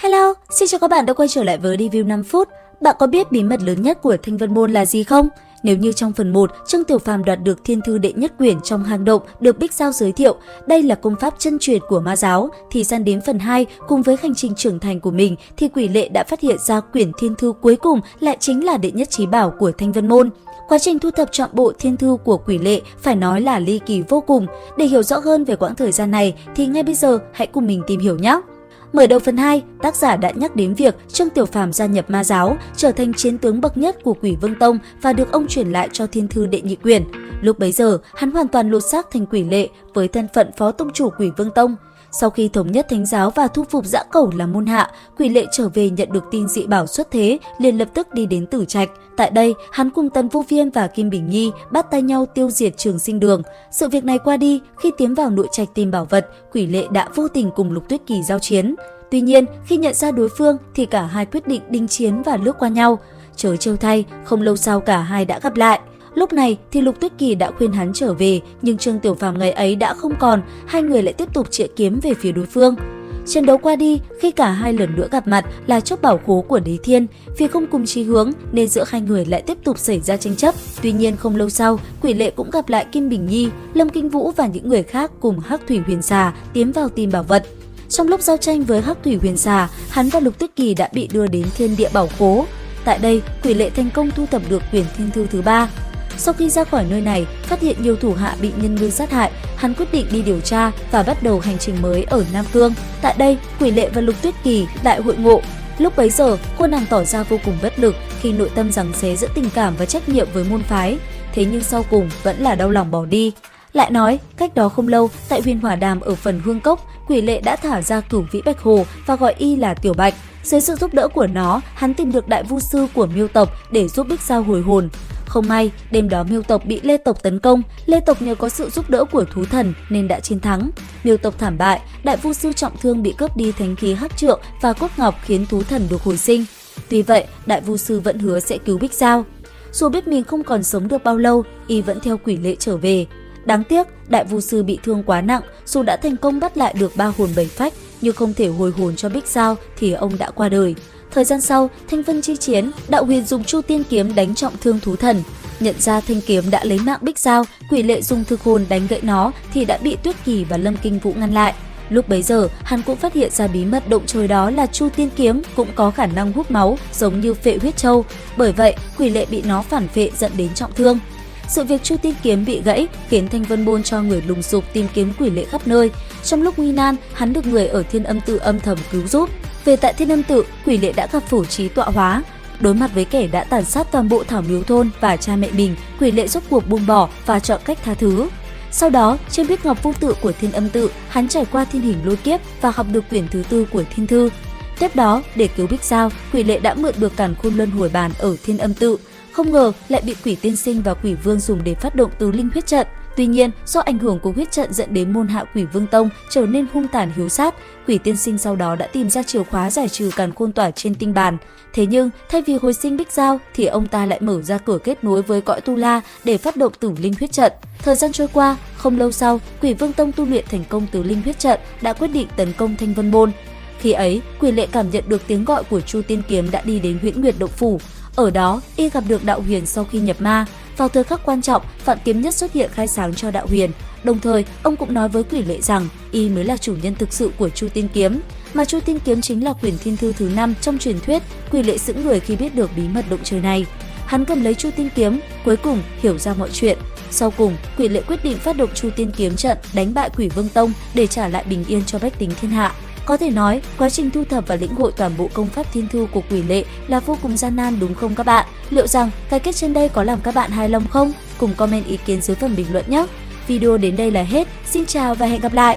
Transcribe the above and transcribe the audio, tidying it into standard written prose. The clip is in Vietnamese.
Hello, xin chào các bạn đã quay trở lại với review 5 phút. Bạn có biết bí mật lớn nhất của Thanh Vân Môn là gì không? Nếu như trong phần 1, Trương Tiểu Phàm đoạt được thiên thư đệ nhất quyển trong hang động được Bích Giao giới thiệu, đây là công pháp chân truyền của ma giáo, thì sang đến phần 2, cùng với hành trình trưởng thành của mình thì Quỷ Lệ đã phát hiện ra quyển thiên thư cuối cùng lại chính là đệ nhất chí bảo của Thanh Vân Môn. Quá trình thu thập trọn bộ thiên thư của Quỷ Lệ phải nói là ly kỳ vô cùng. Để hiểu rõ hơn về quãng thời gian này thì ngay bây giờ hãy cùng mình tìm hiểu nhé! Mở đầu phần 2, tác giả đã nhắc đến việc Trương Tiểu Phàm gia nhập ma giáo, trở thành chiến tướng bậc nhất của Quỷ Vương Tông và được ông chuyển lại cho thiên thư đệ nhị quyển. Lúc bấy giờ, hắn hoàn toàn lột xác thành Quỷ Lệ với thân phận phó tông chủ Quỷ Vương Tông. Sau khi thống nhất thánh giáo và thu phục Dã Cẩu làm môn hạ, Quỷ Lệ trở về nhận được tin dị bảo xuất thế, liền lập tức đi đến Tử Trạch. Tại đây, hắn cùng Tần Vô Viêm và Kim Bình Nhi bắt tay nhau tiêu diệt Trường Sinh Đường. Sự việc này qua đi, khi tiến vào nội trạch tìm bảo vật, Quỷ Lệ đã vô tình cùng Lục Tuyết Kỳ giao chiến. Tuy nhiên, khi nhận ra đối phương thì cả hai quyết định đinh chiến và lướt qua nhau. Chớ trêu thay, không lâu sau cả hai đã gặp lại. Lúc này thì Lục Tuyết Kỳ đã khuyên hắn trở về, nhưng Trương Tiểu Phàm ngày ấy đã không còn, hai người lại tiếp tục chĩa kiếm về phía đối phương. Trận đấu qua đi, khi cả hai lần nữa gặp mặt là chốc bảo khố của Đế Thiên, vì không cùng chí hướng nên giữa hai người lại tiếp tục xảy ra tranh chấp. Tuy nhiên không lâu sau, Quỷ Lệ cũng gặp lại Kim Bình Nhi, Lâm Kinh Vũ và những người khác cùng Hắc Thủy Huyền Xà tiến vào tìm bảo vật. Trong lúc giao tranh với Hắc Thủy Huyền Xà, hắn và Lục Tuyết Kỳ đã bị đưa đến Thiên Địa Bảo Khố. Tại đây, Quỷ Lệ thành công thu thập được quyển thiên thư thứ 3. Sau khi ra khỏi nơi này, phát hiện nhiều thủ hạ bị nhân ngư sát hại, hắn quyết định đi điều tra và bắt đầu hành trình mới ở Nam Cương. Tại đây, Quỷ Lệ và Lục Tuyết Kỳ lại hội ngộ. Lúc bấy giờ, cô nàng tỏ ra vô cùng bất lực khi nội tâm giằng xé giữa tình cảm và trách nhiệm với môn phái. Thế nhưng sau cùng vẫn là đau lòng bỏ đi. Lại nói, cách đó không lâu, tại Huyền Hỏa Đàm ở phần Hương Cốc, Quỷ Lệ đã thả ra Cửu Vĩ Bạch Hồ và gọi y là Tiểu Bạch. Dưới sự giúp đỡ của nó, hắn tìm được đại vu sư của Miêu tộc để giúp Bích Giao hồi hồn. Không may, đêm đó Miêu tộc bị Lê tộc tấn công, Lê tộc nhờ có sự giúp đỡ của thú thần nên đã chiến thắng. Miêu tộc thảm bại, đại vu sư trọng thương bị cướp đi thánh khí Hắc Trượng và cốt ngọc khiến thú thần được hồi sinh. Tuy vậy, đại vu sư vẫn hứa sẽ cứu Bích Giao. Dù biết mình không còn sống được bao lâu, y vẫn theo Quỷ Lệ trở về. Đáng tiếc, đại vu sư bị thương quá nặng, dù đã thành công bắt lại được 3 hồn 7 phách, nhưng không thể hồi hồn cho Bích Giao thì ông đã qua đời. Thời gian sau, Thanh Vân chi chiến, Đạo Huyền dùng Chu Tiên kiếm đánh trọng thương thú thần. Nhận ra thanh kiếm đã lấy mạng Bích Giao, Quỷ Lệ dùng thực hồn đánh gãy nó thì đã bị Tuyết Kỳ và Lâm Kinh Vũ ngăn lại. Lúc bấy giờ, hắn cũng phát hiện ra bí mật động trời đó là Chu Tiên kiếm cũng có khả năng hút máu giống như Phệ Huyết Châu. Bởi vậy, Quỷ Lệ bị nó phản phệ dẫn đến trọng thương. Sự việc Chu Tiên kiếm bị gãy khiến Thanh Vân Môn cho người lùng sục tìm kiếm Quỷ Lệ khắp nơi. Trong lúc nguy nan, hắn được người ở Thiên Âm Tự âm thầm cứu giúp. Về tại Thiên Âm Tự, Quỷ Lệ đã gặp Phổ Trí tọa hóa. Đối mặt với kẻ đã tàn sát toàn bộ Thảo Miếu thôn và cha mẹ mình, Quỷ Lệ rốt cuộc buông bỏ và chọn cách tha thứ. Sau đó, trên Bích Ngọc Vô Tự của Thiên Âm Tự, hắn trải qua thiên hình lôi kiếp và học được quyển thứ 4 của Thiên Thư. Tiếp đó, để cứu Bích Giao, Quỷ Lệ đã mượn được Càn Khôn Luân Hồi Bàn ở Thiên Âm Tự. Không ngờ lại bị Quỷ Tiên Sinh và Quỷ Vương dùng để phát động tứ linh huyết trận. Tuy nhiên, do ảnh hưởng của huyết trận dẫn đến môn hạ Quỷ Vương Tông trở nên hung tàn hiếu sát, Quỷ Tiên Sinh sau đó đã tìm ra chìa khóa giải trừ càn khôn tỏa trên tinh bàn. Thế nhưng, thay vì hồi sinh Bích Giao thì ông ta lại mở ra cửa kết nối với cõi Tu La để phát động tử linh huyết trận. Thời gian trôi qua, không lâu sau, Quỷ Vương Tông tu luyện thành công tứ linh huyết trận đã quyết định tấn công Thanh Vân Môn. Khi ấy, Quỷ Lệ cảm nhận được tiếng gọi của Chu Tiên kiếm đã đi đến Huyễn Nguyệt Động Phủ. Ở đó, y gặp được Đạo Huyền sau khi nhập ma. Vào thời khắc quan trọng, Vạn Kiếm Nhất xuất hiện khai sáng cho Đạo Huyền. Đồng thời, ông cũng nói với Quỷ Lệ rằng y mới là chủ nhân thực sự của Chu Tiên kiếm, mà Chu Tiên kiếm chính là quyển thiên thư thứ 5 trong truyền thuyết. Quỷ Lệ sững người khi biết được bí mật động trời này. Hắn cầm lấy Chu Tiên kiếm, cuối cùng hiểu ra mọi chuyện. Sau cùng, Quỷ Lệ quyết định phát động Chu Tiên kiếm trận đánh bại Quỷ Vương Tông để trả lại bình yên cho bách tính thiên hạ. Có thể nói, quá trình thu thập và lĩnh hội toàn bộ công pháp thiên thư của Quỷ Lệ là vô cùng gian nan đúng không các bạn? Liệu rằng cái kết trên đây có làm các bạn hài lòng không? Cùng comment ý kiến dưới phần bình luận nhé! Video đến đây là hết. Xin chào và hẹn gặp lại!